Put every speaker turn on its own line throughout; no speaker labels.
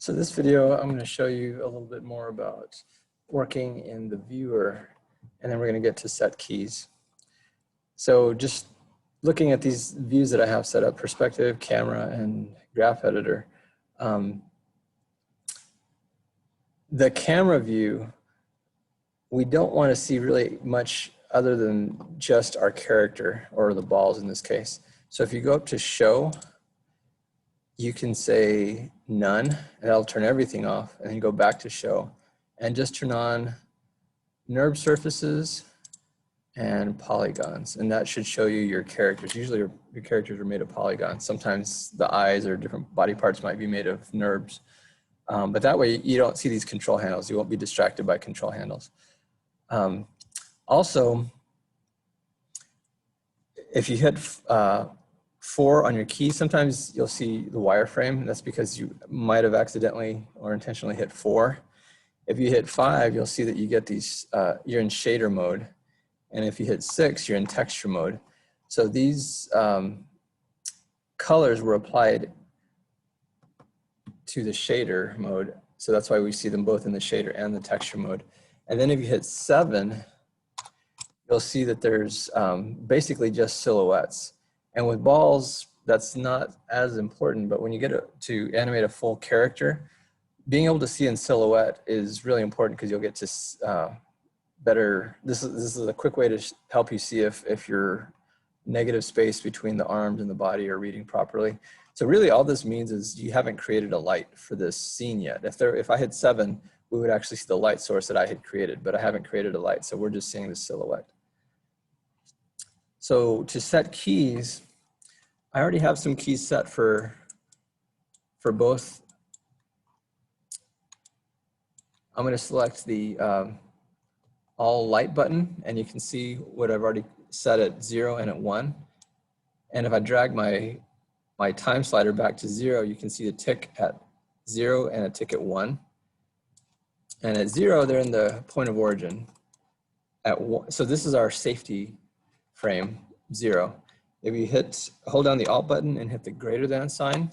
So this video, I'm going to show you a little bit more about working in the viewer, and then we're going to get to set keys. So just looking at these views that I have set up, perspective, camera, and graph editor. The camera view, we don't want to see really much other than just our character, or the balls in this case. So if you go up to show, you can say none, and that'll turn everything off, and then go back to show and just turn on NURB surfaces and polygons, and that should show you your characters. Usually your characters are made of polygons. Sometimes the eyes or different body parts might be made of NURBs, but that way you don't see these control handles. You won't be distracted by control handles. Also, if you hit 4 on your key, sometimes you'll see the wireframe. That's because you might have accidentally or intentionally hit 4. If you hit 5, you'll see that you get these, you're in shader mode. And if you hit 6, you're in texture mode. So these colors were applied to the shader mode. So that's why we see them both in the shader and the texture mode. And then if you hit 7, you'll see that there's basically just silhouettes. And with balls, that's not as important, but when you get to animate a full character, being able to see in silhouette is really important because you'll get to better, this is a quick way to help you see if your negative space between the arms and the body are reading properly. So really all this means is you haven't created a light for this scene yet. If I hit 7, we would actually see the light source that I had created, but I haven't created a light, so we're just seeing the silhouette. So to set keys, I already have some keys set for both. I'm going to select the all light button, and you can see what I've already set at 0 and at 1. And if I drag my time slider back to 0, you can see a tick at 0 and a tick at 1. And at 0, they're in the point of origin. At 1, so this is our safety frame, 0. If you hold down the Alt button and hit the greater than sign,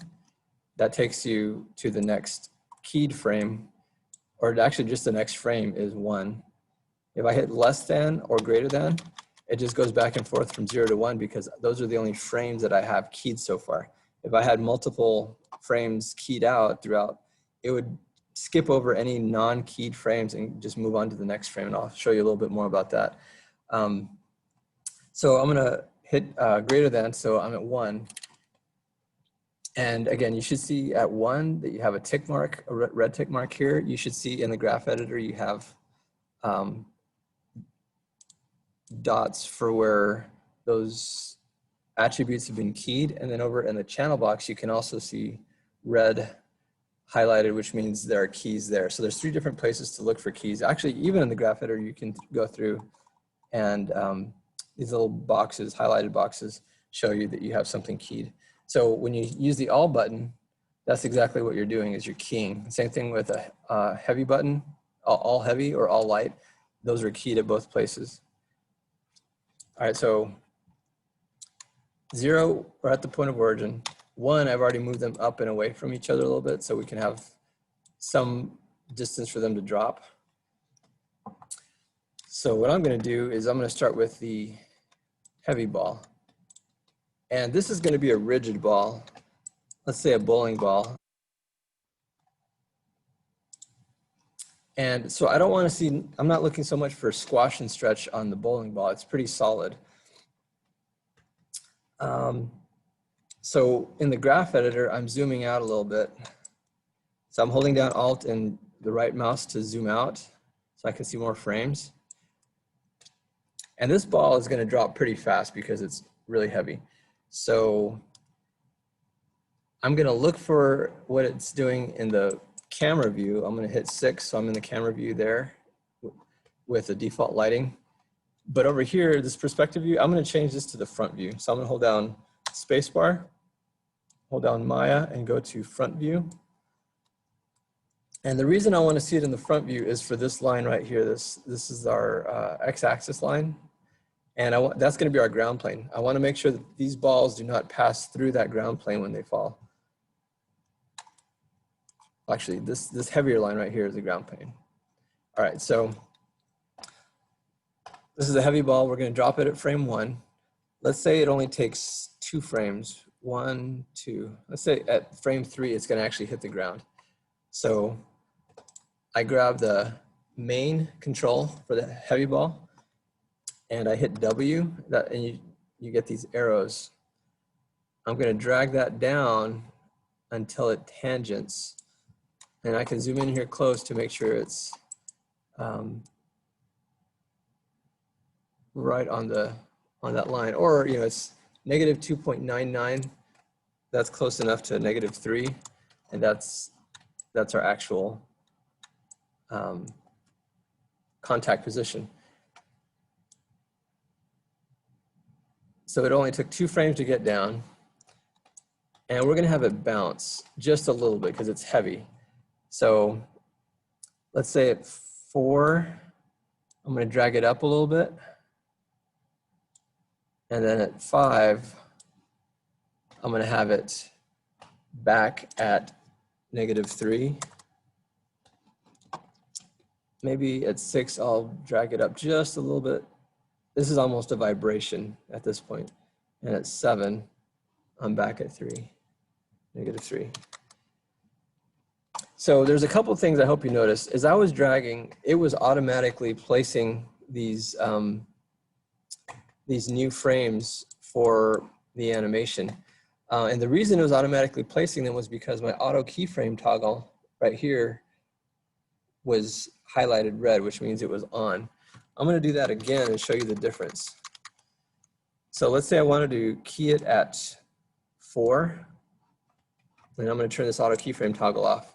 that takes you to the next keyed frame, or actually just the next frame is 1. If I hit less than or greater than, it just goes back and forth from 0 to 1 because those are the only frames that I have keyed so far. If I had multiple frames keyed out throughout, it would skip over any non-keyed frames and just move on to the next frame, and I'll show you a little bit more about that. So I'm gonna hit greater than, so I'm at 1. And again, you should see at 1 that you have a tick mark, a red tick mark here. You should see in the graph editor, you have dots for where those attributes have been keyed. And then over in the channel box, you can also see red highlighted, which means there are keys there. So there's 3 different places to look for keys. Actually, even in the graph editor, you can go through and these little boxes, highlighted boxes, show you that you have something keyed. So when you use the All button, that's exactly what you're doing, is you're keying. Same thing with a heavy button, all heavy or all light. Those are keyed at both places. All right, so 0, we're at the point of origin. 1, I've already moved them up and away from each other a little bit so we can have some distance for them to drop. So what I'm going to do is I'm going to start with the heavy ball. And this is going to be a rigid ball. Let's say a bowling ball. And so I don't want to see, I'm not looking so much for squash and stretch on the bowling ball. It's pretty solid. So in the graph editor, I'm zooming out a little bit. So I'm holding down Alt and the right mouse to zoom out so I can see more frames. And this ball is going to drop pretty fast because it's really heavy. So I'm going to look for what it's doing in the camera view. I'm going to hit 6, so I'm in the camera view there with the default lighting. But over here, this perspective view, I'm going to change this to the front view. So I'm going to hold down spacebar, hold down Maya, and go to front view. And the reason I want to see it in the front view is for this line right here. This is our x-axis line. And that's going to be our ground plane. I want to make sure that these balls do not pass through that ground plane when they fall. actually this heavier line right here is the ground plane. All right, so this is a heavy ball. We're going to drop it at frame 1. Let's say it only takes 2 frames. 1, 2. Let's say at frame 3, it's going to actually hit the ground. So I grab the main control for the heavy ball, and I hit W, and you get these arrows. I'm going to drag that down until it tangents. And I can zoom in here close to make sure it's right on that line. Or, you know, it's negative 2.99. That's close enough to negative 3. And that's our actual contact position. So it only took 2 frames to get down. And we're going to have it bounce just a little bit because it's heavy. So let's say at 4, I'm going to drag it up a little bit. And then at 5, I'm going to have it back at negative 3. Maybe at 6, I'll drag it up just a little bit. This is almost a vibration at this point. And at 7, I'm back at 3, negative 3. So there's a couple of things I hope you noticed. As I was dragging, it was automatically placing these new frames for the animation. And the reason it was automatically placing them was because my auto keyframe toggle right here was highlighted red, which means it was on. I'm going to do that again and show you the difference. So let's say I wanted to key it at 4, and I'm going to turn this auto keyframe toggle off.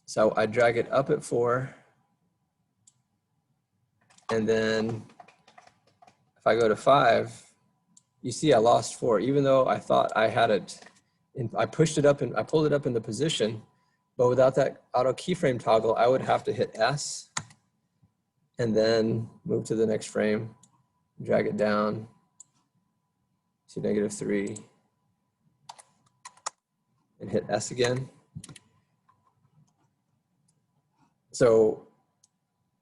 So I drag it up at 4, and then if I go to 5, you see I lost 4, even though I thought I had it. I pushed it up and I pulled it up in the position, but without that auto keyframe toggle, I would have to hit S and then move to the next frame, drag it down to negative 3, and hit S again. So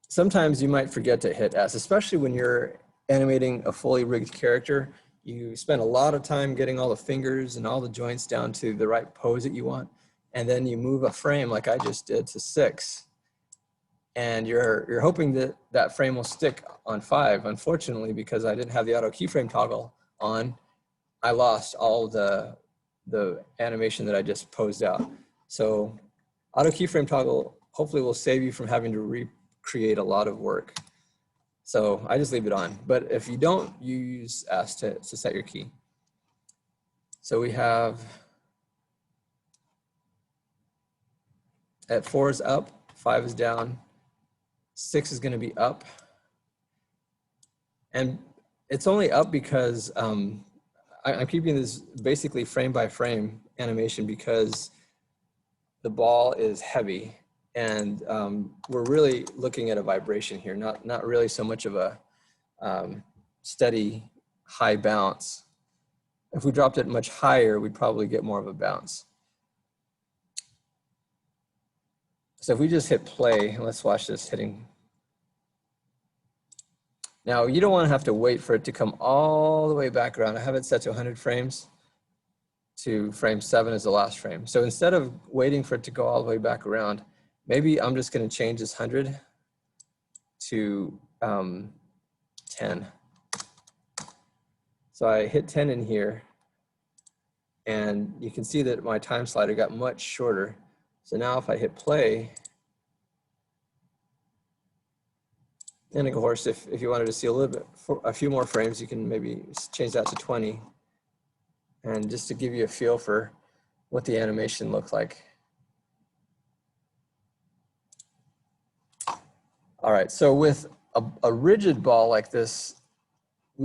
sometimes you might forget to hit S, especially when you're animating a fully rigged character. You spend a lot of time getting all the fingers and all the joints down to the right pose that you want. And then you move a frame like I just did to 6. And you're hoping that that frame will stick on 5. Unfortunately, because I didn't have the auto keyframe toggle on, I lost all the animation that I just posed out. So auto keyframe toggle hopefully will save you from having to recreate a lot of work. So I just leave it on. But if you don't, you use S to set your key. So we have at 4 is up, 5 is down, 6 is going to be up. And it's only up because I'm keeping this basically frame by frame animation because the ball is heavy. And we're really looking at a vibration here, not really so much of a steady high bounce. If we dropped it much higher, we'd probably get more of a bounce. So if we just hit play, let's watch this hitting. Now, you don't want to have to wait for it to come all the way back around. I have it set to 100 frames to frame 7 is the last frame. So instead of waiting for it to go all the way back around, maybe I'm just going to change this 100 to 10. So I hit 10 in here, and you can see that my time slider got much shorter. So now if I hit play, and of course, if you wanted to see a little bit, a few more frames, you can maybe change that to 20. And just to give you a feel for what the animation looked like. All right, so with a rigid ball like this, I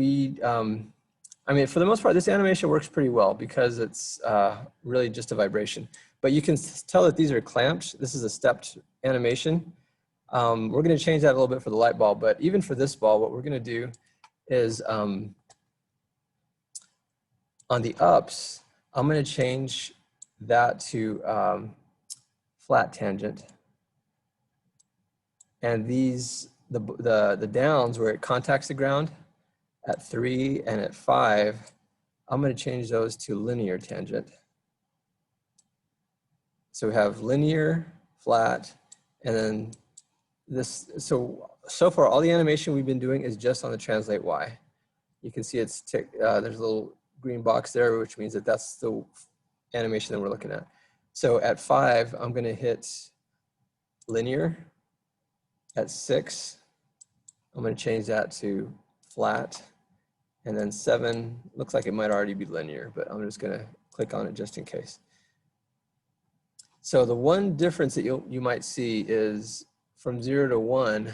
mean, for the most part, this animation works pretty well because it's really just a vibration. But you can tell that these are clamped. This is a stepped animation. We're going to change that a little bit for the light ball, but even for this ball, what we're going to do is on the ups, I'm going to change that to flat tangent. And these, the downs where it contacts the ground at 3 and at 5, I'm going to change those to linear tangent. So we have linear, flat, and then this. So far, all the animation we've been doing is just on the translate Y. You can see it's there's a little green box there, which means that that's the animation that we're looking at. So at 5, I'm going to hit linear. At 6, I'm going to change that to flat. And then 7, looks like it might already be linear, but I'm just going to click on it just in case. So the one difference that you might see is from 0 to 1,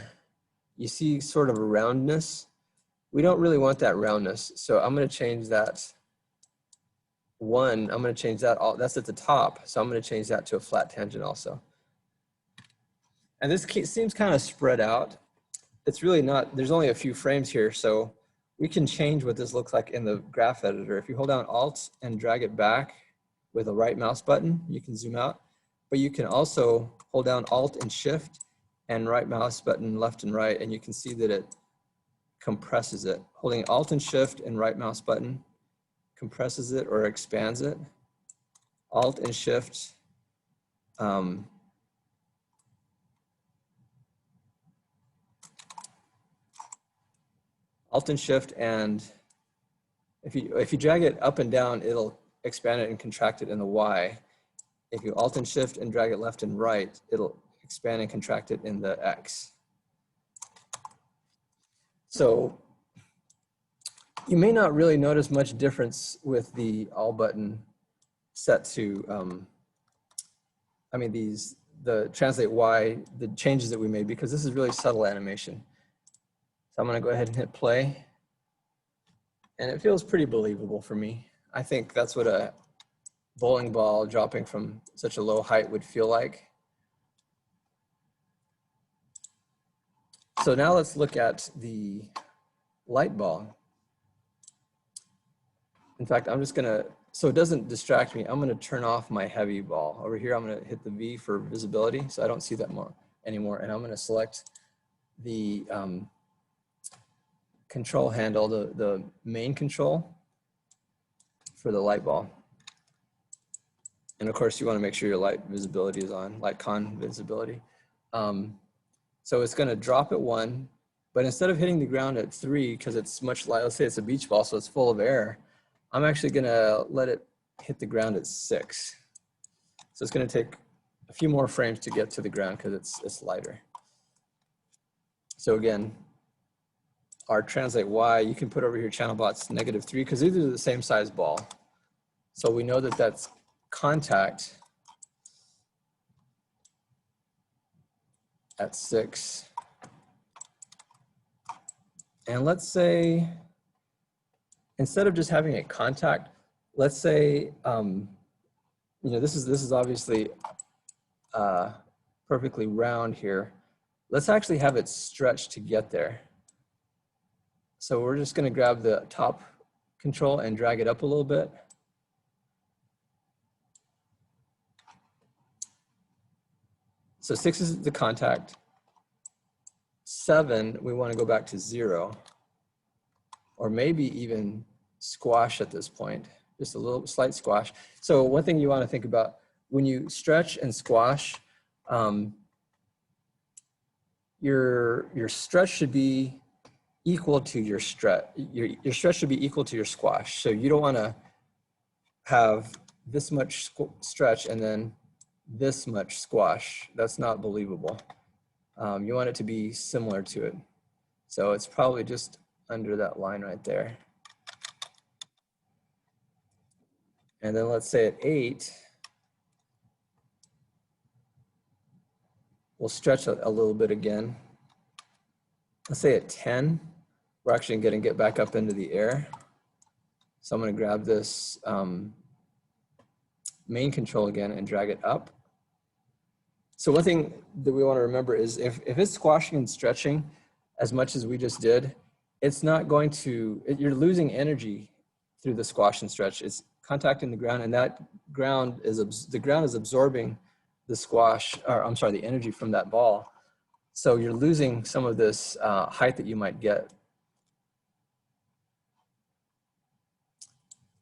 you see sort of a roundness. We don't really want that roundness. So I'm going to change that 1. I'm going to change that, that's at the top. So I'm going to change that to a flat tangent also. And this seems kind of spread out. It's really not, there's only a few frames here. So we can change what this looks like in the graph editor. If you hold down Alt and drag it back with a right mouse button, you can zoom out. But you can also hold down Alt and Shift and right mouse button left and right, and you can see that it compresses it. Holding Alt and Shift and right mouse button compresses it or expands it. Alt and Shift Alt and Shift, and if you drag it up and down, it'll expand it and contract it in the Y. If you Alt and Shift and drag it left and right, it'll expand and contract it in the X. So you may not really notice much difference with the All button set to, the translate Y, the changes that we made, because this is really subtle animation. So I'm going to go ahead and hit play. And it feels pretty believable for me. I think that's what a bowling ball dropping from such a low height would feel like. So now let's look at the light ball. In fact, I'm just gonna, so it doesn't distract me, I'm gonna turn off my heavy ball. Over here, I'm gonna hit the V for visibility, so I don't see that anymore. And I'm gonna select the control handle, the main control for the light ball. And of course, you want to make sure your light visibility is on, light con visibility. So it's going to drop at 1, but instead of hitting the ground at 3, because it's much light, let's say it's a beach ball, so it's full of air, I'm actually going to let it hit the ground at 6. So it's going to take a few more frames to get to the ground because it's lighter. So again, our translate Y, you can put over here ChannelBot's -3 because these are the same size ball. So we know that that's contact at 6. And let's say, instead of just having a contact, let's say, this is obviously perfectly round here. Let's actually have it stretch to get there. So we're just going to grab the top control and drag it up a little bit. So 6 is the contact. 7, we want to go back to 0, or maybe even squash at this point, just a little slight squash. So one thing you want to think about when you stretch and squash, your stretch should be equal to your stretch. Your stretch should be equal to your squash. So you don't want to have this much stretch and then this much squash. That's not believable. You want it to be similar to it. So it's probably just under that line right there. And then let's say at 8, we'll stretch a little bit again. Let's say at 10, we're actually going to get back up into the air. So I'm going to grab this main control again and drag it up. So one thing that we want to remember is if it's squashing and stretching as much as we just did, it's not going to, you're losing energy through the squash and stretch. It's contacting the ground, and that ground is, the ground is absorbing the squash, or I'm sorry, the energy from that ball. So you're losing some of this height that you might get.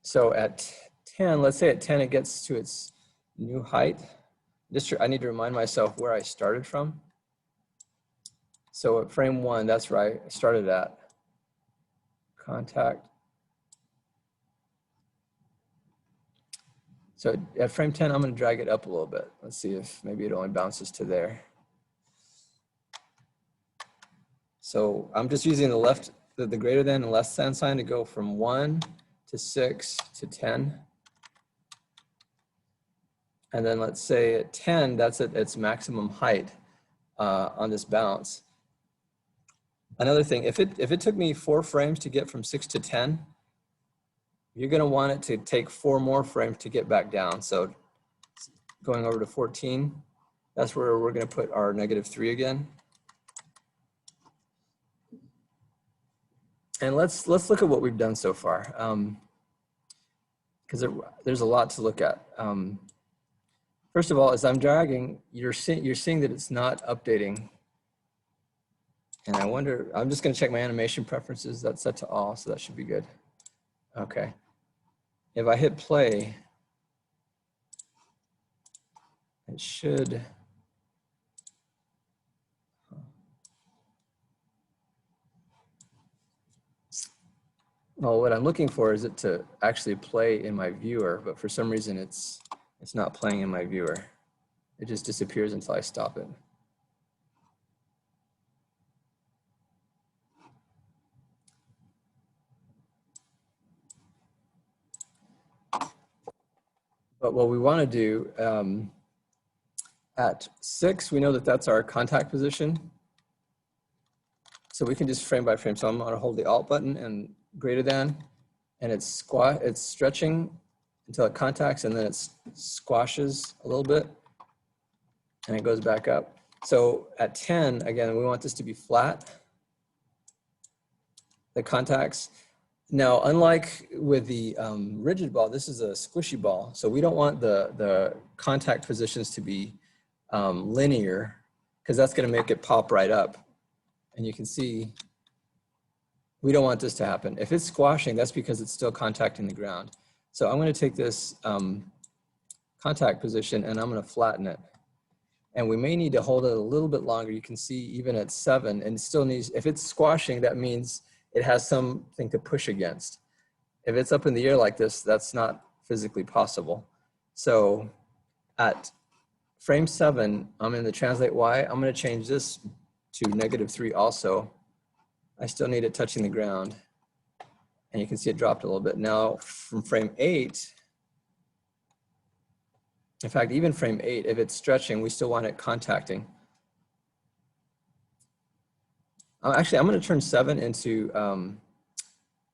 So at 10, let's say at 10 it gets to its new height. I need to remind myself where I started from. So at frame 1, that's right, I started at contact. So at frame 10, I'm going to drag it up a little bit. Let's see if maybe it only bounces to there. So I'm just using the greater than and less than sign to go from 1 to 6 to 10. And then let's say at 10, that's at its maximum height on this bounce. Another thing, if it took me 4 frames to get from 6 to 10, you're going to want it to take 4 more frames to get back down. So going over to 14, that's where we're going to put our -3 again. And let's look at what we've done so far, because there's a lot to look at. First of all, as I'm dragging, you're seeing that it's not updating. And I wonder, I'm just going to check my animation preferences. That's set to all, so that should be good. Okay. If I hit play, it should. Well, what I'm looking for is it to actually play in my viewer, but for some reason it's not playing in my viewer. It just disappears until I stop it. But what we want to do, at 6, we know that that's our contact position. So we can just frame by frame. So I'm going to hold the Alt button and greater than, and it's stretching until it contacts, and then it squashes a little bit, and it goes back up. So at 10, again, we want this to be flat, the contacts. Now, unlike with the rigid ball, this is a squishy ball. So we don't want the contact positions to be linear, because that's going to make it pop right up. And you can see we don't want this to happen. If it's squashing, that's because it's still contacting the ground. So I'm going to take this contact position and I'm going to flatten it. And we may need to hold it a little bit longer. You can see even at 7, and it still needs, if it's squashing, that means it has something to push against. If it's up in the air like this, that's not physically possible. So at frame 7, I'm in the translate Y. I'm going to change this to -3 also. I still need it touching the ground. And you can see it dropped a little bit. Now from frame 8, in fact, even frame 8, if it's stretching, we still want it contacting. Actually, I'm going to turn 7 into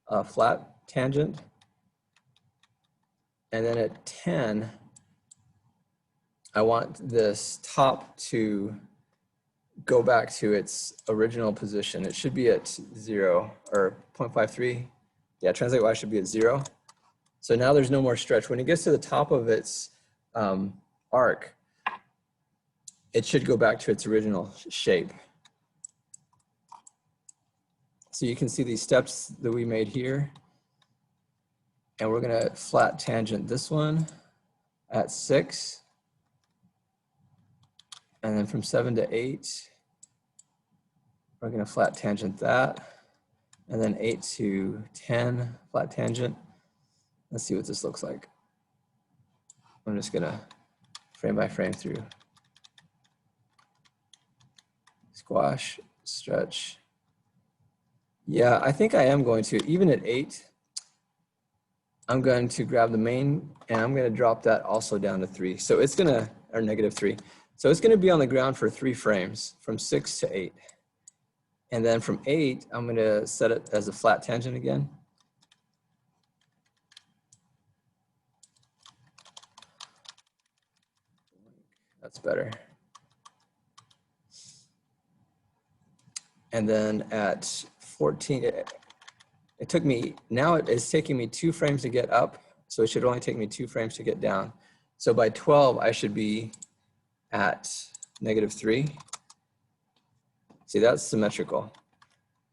a flat tangent. And then at 10, I want this top to go back to its original position. It should be at 0 or 0.53. Yeah, translate Y should be at 0. So now there's no more stretch. When it gets to the top of its arc, it should go back to its original shape. So you can see these steps that we made here. And we're going to flat tangent this one at 6. And then from 7 to 8, we're going to flat tangent that. And then 8 to 10, flat tangent. Let's see what this looks like. I'm just going to frame by frame through. Squash, stretch. Yeah, I think I am going to, even at 8, I'm going to grab the main and I'm going to drop that also down to 3. So it's going to, or -3. So it's going to be on the ground for 3 frames from 6 to 8. And then from 8, I'm going to set it as a flat tangent again. That's better. And then at 14, it took me, now it is taking me 2 frames to get up. So it should only take me 2 frames to get down. So by 12, I should be at -3. See, that's symmetrical.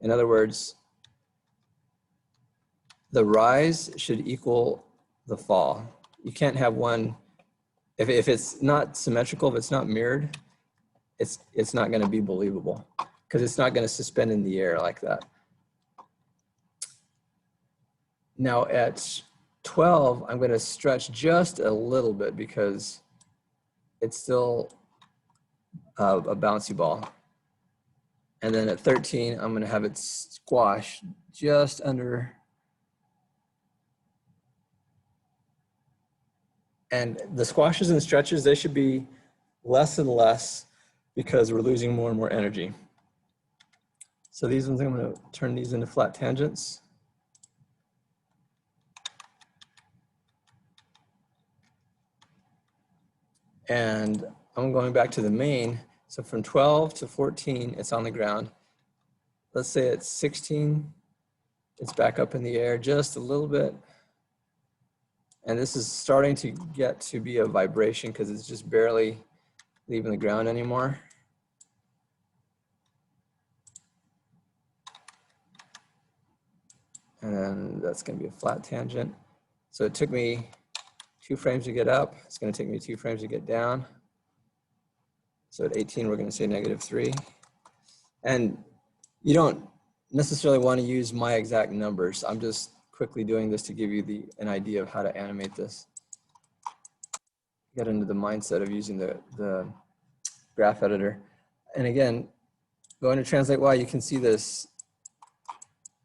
In other words, the rise should equal the fall. You can't have one, if it's not symmetrical, if it's not mirrored, it's not going to be believable because it's not going to suspend in the air like that. Now at 12, I'm going to stretch just a little bit because it's still a bouncy ball. And then at 13, I'm going to have it squash just under. And the squashes and stretches, they should be less and less because we're losing more and more energy. So these ones, I'm going to turn these into flat tangents. And I'm going back to the main. So from 12 to 14, it's on the ground. Let's say it's 16, it's back up in the air just a little bit. And this is starting to get to be a vibration because it's just barely leaving the ground anymore. And then that's going to be a flat tangent. So it took me 2 frames to get up. It's going to take me 2 frames to get down. So at 18, we're going to say -3. And you don't necessarily want to use my exact numbers. I'm just quickly doing this to give you an idea of how to animate this. Get into the mindset of using the graph editor. And again, going to translate Y, you can see this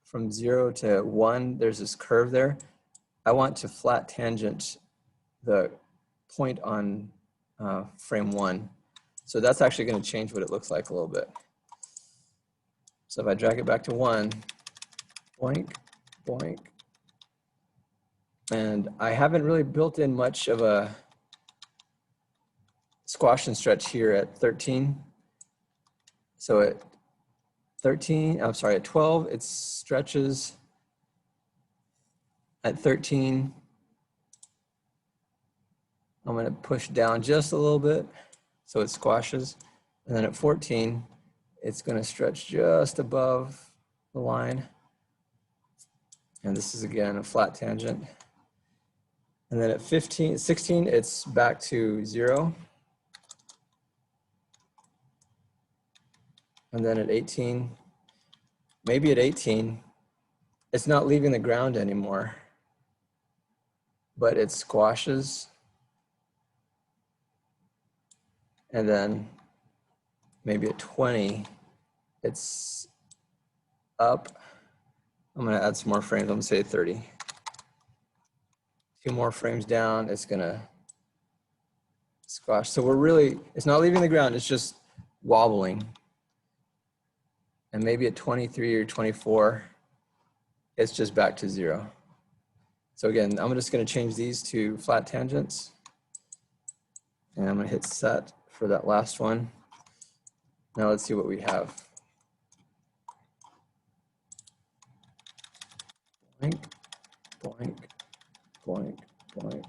from 0 to 1, there's this curve there. I want to flat tangent the point on frame 1. So that's actually going to change what it looks like a little bit. So if I drag it back to 1, boink, boink. And I haven't really built in much of a squash and stretch here at 13. So at 13, I'm sorry, at 12, it stretches. At 13, I'm going to push down just a little bit so it squashes. And then at 14, it's going to stretch just above the line. And this is again a flat tangent. And then at 16, it's back to 0. And then at 18, maybe at 18, it's not leaving the ground anymore, but it squashes. And then maybe at 20, it's up. I'm going to add some more frames. I'm going to say 30. 2 more frames down, it's going to squash. So we're really, it's not leaving the ground, it's just wobbling. And maybe at 23 or 24, it's just back to 0. So again, I'm just going to change these to flat tangents. And I'm going to hit set for that last one. Now let's see what we have. Boink, boink, boink, boink.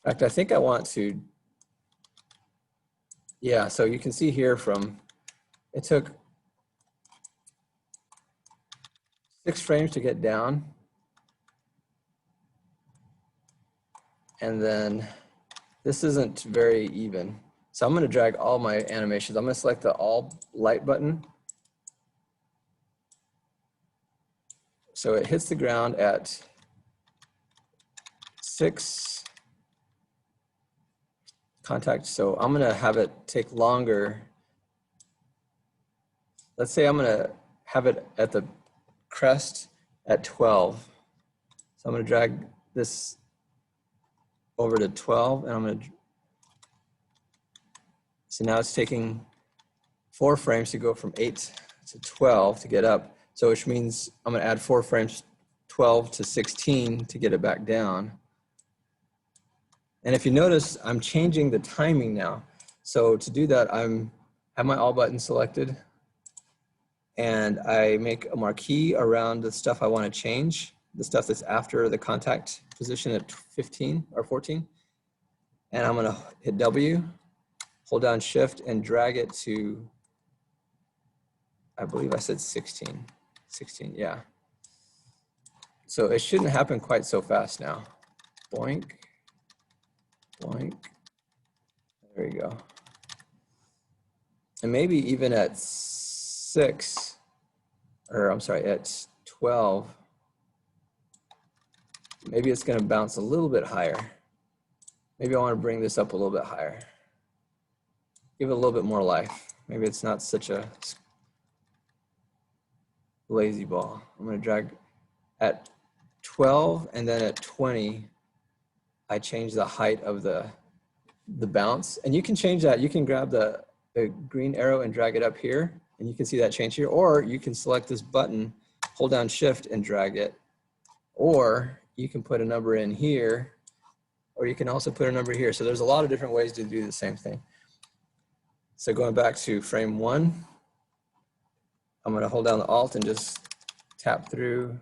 In fact, I think I want to, yeah, so you can see here from, it took 6 frames to get down. And then this isn't very even. So I'm going to drag all my animations. I'm going to select the all light button. So it hits the ground at 6 contact. So I'm going to have it take longer. Let's say I'm going to have it at the crest at 12. So I'm going to drag this over to 12, and I'm going to, so now it's taking 4 frames to go from 8 to 12 to get up. So which means I'm going to add 4 frames, 12 to 16 to get it back down. And if you notice, I'm changing the timing now. So to do that, I have my all button selected, and I make a marquee around the stuff I want to change, the stuff that's after the contact position at 15 or 14. And I'm going to hit W, hold down Shift, and drag it to, I believe I said 16. 16, yeah. So it shouldn't happen quite so fast now. Boink, boink. There you go. And maybe even at 6, or I'm sorry, at 12, maybe it's going to bounce a little bit higher. Maybe I want to bring this up a little bit higher. Give it a little bit more life. Maybe it's not such a lazy ball. I'm going to drag at 12, and then at 20, I change the height of the bounce. And you can change that. You can grab the green arrow and drag it up here, and you can see that change here. Or you can select this button, hold down Shift, and drag it. Or you can put a number in here, or you can also put a number here. So there's a lot of different ways to do the same thing. So going back to frame 1, I'm going to hold down the Alt and just tap through.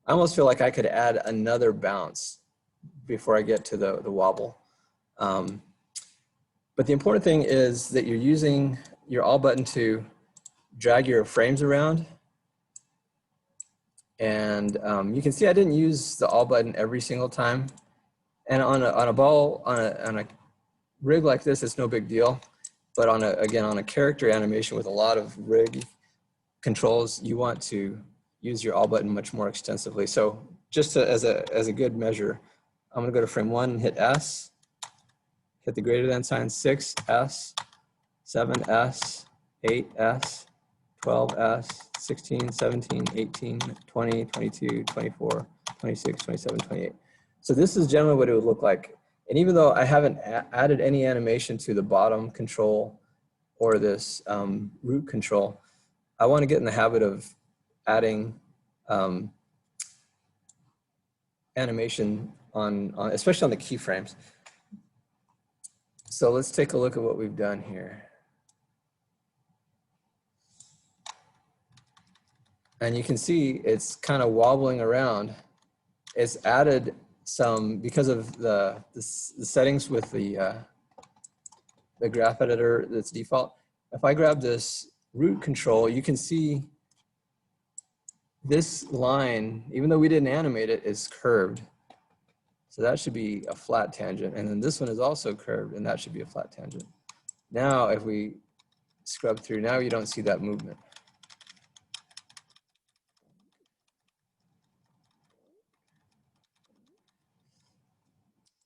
I almost feel like I could add another bounce before I get to the wobble. But the important thing is that you're using your Alt button to drag your frames around. And you can see I didn't use the Alt button every single time. And on a ball, on a rig like this, it's no big deal. But again, on a character animation with a lot of rig controls, you want to use your Alt button much more extensively. So just as a good measure, I'm going to go to frame 1 and hit S, hit the greater than sign, 6S, 7S, 8S, 12S, 16, 17, 18, 20, 22, 24, 26, 27, 28. So this is generally what it would look like. And even though I haven't added any animation to the bottom control or this root control, I want to get in the habit of adding animation on especially on the keyframes. So let's take a look at what we've done here. And you can see it's kind of wobbling around. It's added some, because of the settings with the graph editor that's default. If I grab this root control, you can see this line, even though we didn't animate it, is curved. So that should be a flat tangent. And then this one is also curved, and that should be a flat tangent. Now, if we scrub through, now you don't see that movement.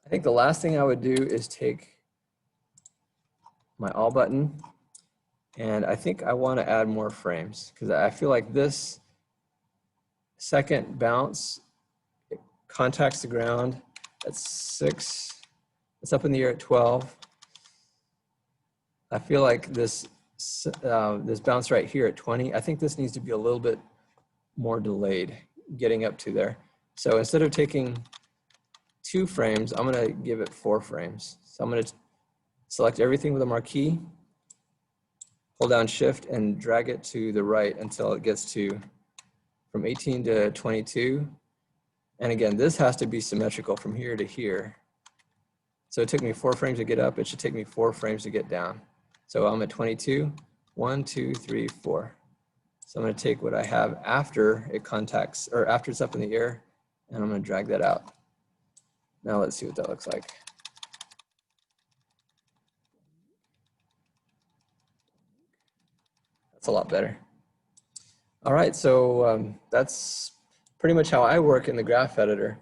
I think the last thing I would do is take my Alt button, and I think I want to add more frames because I feel like this second bounce, it contacts the ground at 6, it's up in the air at 12. I feel like this bounce right here at 20, I think this needs to be a little bit more delayed getting up to there. So instead of taking 2 frames, I'm going to give it 4 frames. So I'm going to select everything with a marquee, hold down Shift, and drag it to the right until it gets to from 18 to 22. And again, this has to be symmetrical from here to here. So it took me 4 frames to get up. It should take me 4 frames to get down. So I'm at 22, 1, 2, 3, 4. So I'm going to take what I have after it contacts, or after it's up in the air, and I'm going to drag that out. Now let's see what that looks like. That's a lot better. All right, so that's pretty much how I work in the graph editor.